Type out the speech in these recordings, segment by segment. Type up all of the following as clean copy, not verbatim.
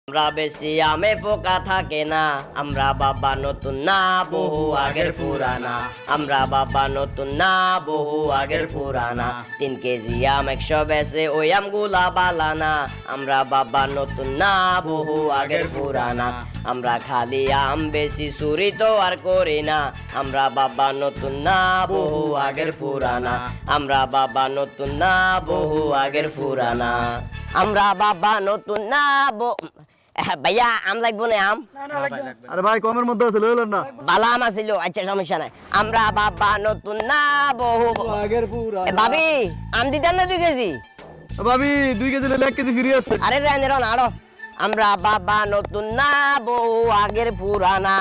আমরা বেশি আমে ফোকা থাকে না, আমরা বাবা নতুন না বহু আগের পুরানা। আমরা বাবা নতুন না বহু আগের পুরানা। 3 কেজি আম 100 বেচে ওই আমগুলা বালানা। আমরা বাবা নতুন না বহু আগের পুরানা। আমরা খালি আম বেশি চুরি তো আর করি না। আমরা বাবা নতুন না বহু আগের পুরানা। আমরা বাবা নতুন না বহু আগের পুরানা। আমরা বাবা নতুন না ভাইয়া আম লাগবো না আম? আরে ভাই কমের মধ্যে আছে লইলেন না। বালা আম আছিল, আচ্ছা সমস্যা নাই। আমরা বাবা নতুন না বহু আগের পুরা ভাবি আম দিতেন না 2 কেজি? ভাবি 2 কেজি লইলে 1 কেজি ফ্রি আছে। আরে রেন আরো। আমরা বাবা নতুন না বহু আগের পুরানা।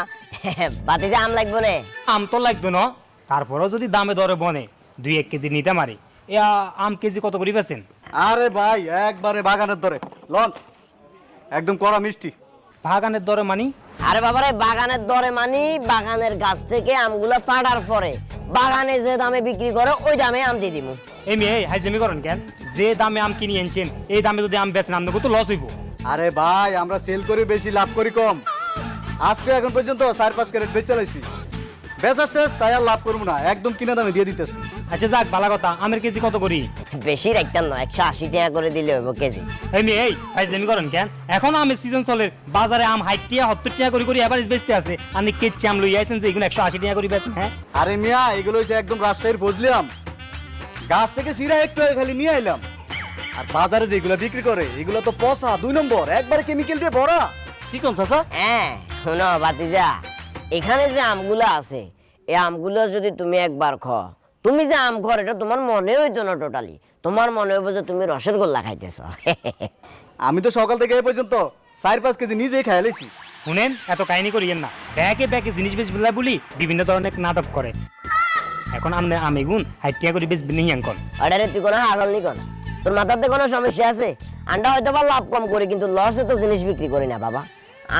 বাতি যে আম লাগবো না? আম তো লাগতো না, তারপরেও যদি দামে দরে বনে 2-1 কেজি নিতে মারি। আম কেজি কত করে বেচেন? আরে ভাই একবারে বাগানের দরে লন, একদম কড়া মিষ্টি। বাগানের দরে মানি? আরে বাবারে বাগানের দরে মানি বাগানের গাছ থেকে আমগুলা পাড়ার পরে বাগানে যে দামে বিক্রি করে ওই দামে আম দিয়ে দিমু। এই মেয়ে হাইজেমি করেন কেন? যে দামে আম কিনে এনেছেন এই দামে যদি আম বেচেন আপনাকে তো লস হইব। আরে ভাই আমরা সেল করি বেশি, লাভ করি কম। আজকে এখন পর্যন্ত 4-5 ক্যারেট বেচে লাইছি, বেচা শেষ তাই আর লাভ করবো না, একদম কিনা দামে দিয়ে দিতেছি। আচ্ছা যাক ভালো কথা, আমের কেজি কত করি? বেশি রাখতাম না, 180 টাকা করে দিলে হইব কেজি। এই মেয়ে হাইজেমি করেন কেন? এখন আমের সিজন চলে, বাজারে আম 60 টাকা 70 টাকা করে এভারেজ বেচতে আছে। আপনি কেজি আম লই আইছেন যে এগুলো 180 টাকা করে বেচেন? হ্যাঁ আরে মিয়া এগুলো হচ্ছে একদম রাজশাহীর ফজলি আম, গাছ থেকে সিরা একটু খালি নিয়ে আইলাম। আর বাজারে যেগুলো বিক্রি করে এগুলো তো পচা 2 নম্বর, একবারে কেমিক্যাল দিয়ে ভরা। কি কোন চাচা? হ্যাঁ শোনো বাতিজা, এখানে যে আমগুলো আছে এই আমগুলো যদি তুমি একবার খাও, তুমি যে আম খাও এটা তোমার মনে হইতো না টোটালি। তোমার মনে হইব যে তুমি রসের গোল্লা খাইতেছ। আমি তো সকাল থেকে এই পর্যন্ত 4-5 কেজি নিজেই খাই লাইছি। শুনেন, এত কাহিনী করিয়েন না। ব্যাগে ব্যাগে জিনিস বেশ বলি বিভিন্ন ধরনের নাটক করে। এখন আপনি আমেগুন 60 টাকা করে বেশ বিনিয়োগ আঙ্কন। আরে তুই কোনো হাগল নি কোন? তোর মাথাতে কোনো সমস্যা আছে? আন্ডা হয়তো বা লাভ কম করি কিন্তু লসে তো জিনিস বিক্রি করি না বাবা।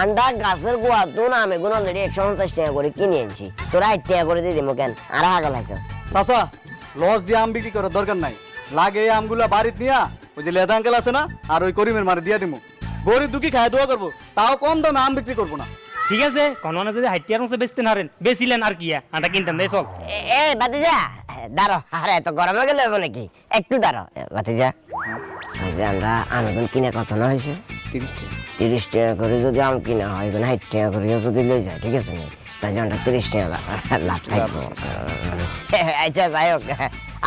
আন্ডা গাছের গোয়া তো না আমি গুণ অলরেডি 150 টাকা করে কিনে আনছি, তোরা 8 টাকা করে দিয়ে দিমু কেন? আর হাগল আছে চাচা লস দিয়ে আম বিক্রি করার দরকার নাই, লাগে এই আমগুলা বাড়িতে নিয়া ওই যে লেদা আঙ্কেল আছে না আর ওই করিমের মারে দিয়ে দিমু। গরিব দুঃখী খায় দোয়া করবো, তাও কম দামে আম বিক্রি করবো না। ঠিক আছে, কোনো না যদি 60 টাকার মতো বেচতে নারেন, বেচিলেন আর কি আন্ডা কিনতেন দেয় চল। এ বাতিজা দাঁড়ো, আরে এত গরমে গেলে হবে নাকি? একটু দাঁড়ো বাতিজা। আচ্ছা আমরা আমেগুন কিনে কত না হয়েছে? 30 টাকা করে যদি আম কিনা হয় 60 টাকা করে যদি লই যায়, ঠিক আছে নি? তাহলে আমরা 30 টাকা লাভ থাকবো। আচ্ছা যাই হোক,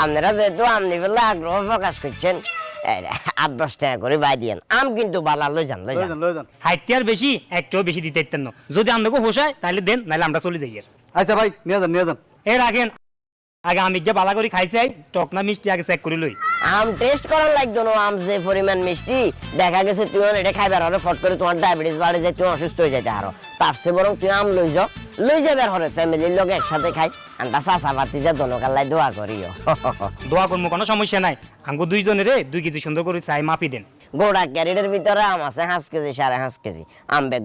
আপনারা যেহেতু আম নিবেন আগ্রহ প্রকাশ করছেন 8-10 টাকা করে বাই দিয়েন। আম কিন্তু বালা লই যান 60 টাকার বেশি একটাও বেশি দিতে ইতেন না। যদি আপনাকে হোসায় তাহলে দেন, নাহলে আমরা চলে যাই। আচ্ছা ভাই নিয়ে যান। এর আগে আমি গিয়ে বালা করে খাইছি, টক না মিষ্টি আগে চেক করে লই। আম টেস্ট করার লাগতো না, আম যে পরিমাণ মিষ্টি দেখা গেছে তুই এটা খাইবার হরে ফট করে তোমার ডায়াবেটিস বাড়ে যায়, তুমি অসুস্থ হয়ে যেতে আরো। তার চেয়ে বরং তুই আম লই যাবার হরে ফ্যামিলির লোক একসাথে খাই। আন্টা চাচা বাতি যা দোনোকাল্লাই দোয়া করিও। দোয়া করবো, কোনো সমস্যা নাই। আঙ্গু 2 জনের 2 কেজি সুন্দর করে চাই মাপি দেন। গোড়া ক্যারিডের ভিতরে আম আছে 5 কেজি 5.5 কেজি। আম ব্যাগ